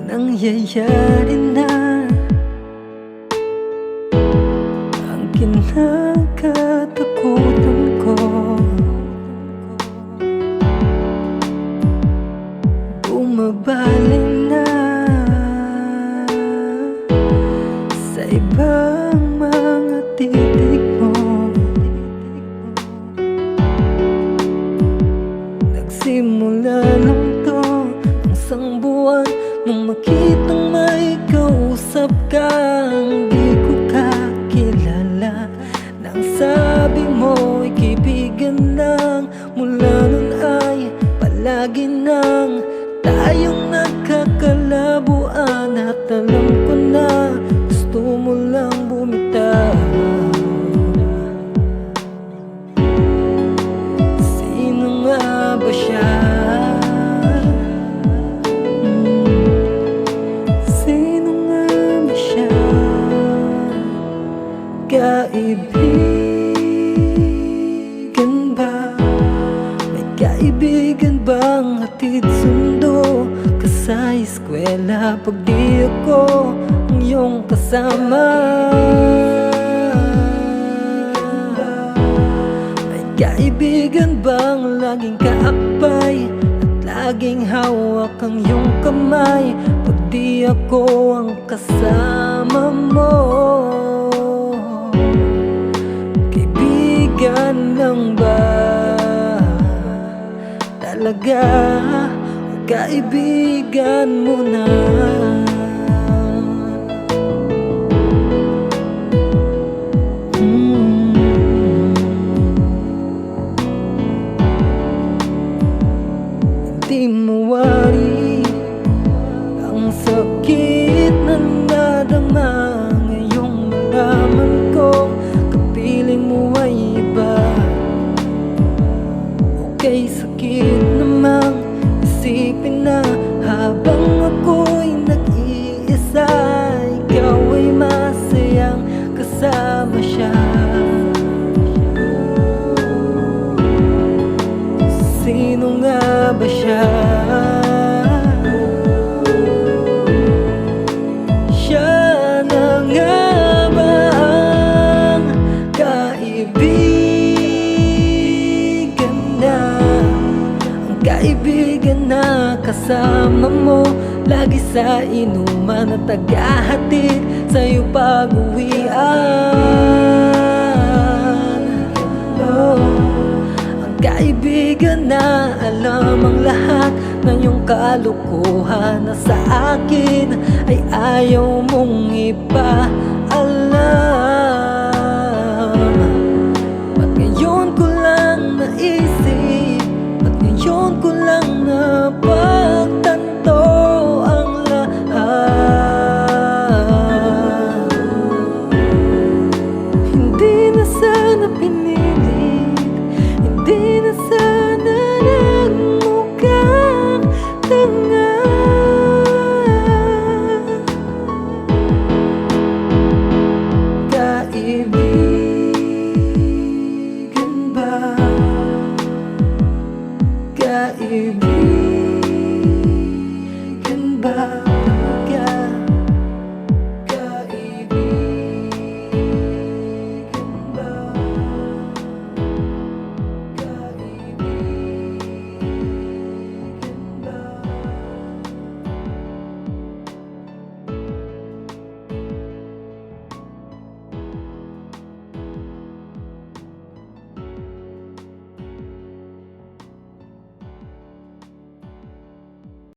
nangyayari na ang kinakatakutan ko. Bumabaling na sa ibang mga titig mo. Nagsimula lang to ang isang buwan nung makitang may kausap kang di ko kakilala. Nang sabi mo'y kaibigan lang, mula nun ay palagi nang tayong nagkakalabuan. At alam ko na gusto mo lang bumitaw. Sino nga ba siya? Sino nga ba siya? Kaibigan ba? May kaibigan bang hatid sundo ka sa eskwela pag di ako ang iyong kasama? May kaibigan bang laging kaakbay at laging hawak ang iyong kamay pag di ako ang kasama mo? Kaibigan lang ba talaga o kaibigan mo na? Hindi mawari ang sakit na nadama ngayong malaman ko kapiling mo ay iba. Okay, sakit namang isipin na habang ako'y nag-iisa, ikaw ay masayang kasama siya. Sino nga ba siya? Siya na nga ba ang kaibigan na? Ang kaibigan na kasama mo lagi sa inuman at tagahatid sa'yo pag-uwian. Ang kaibigan na alam ang lahat ng iyong kalukuhan na sa akin ay ayaw mong ipaalam.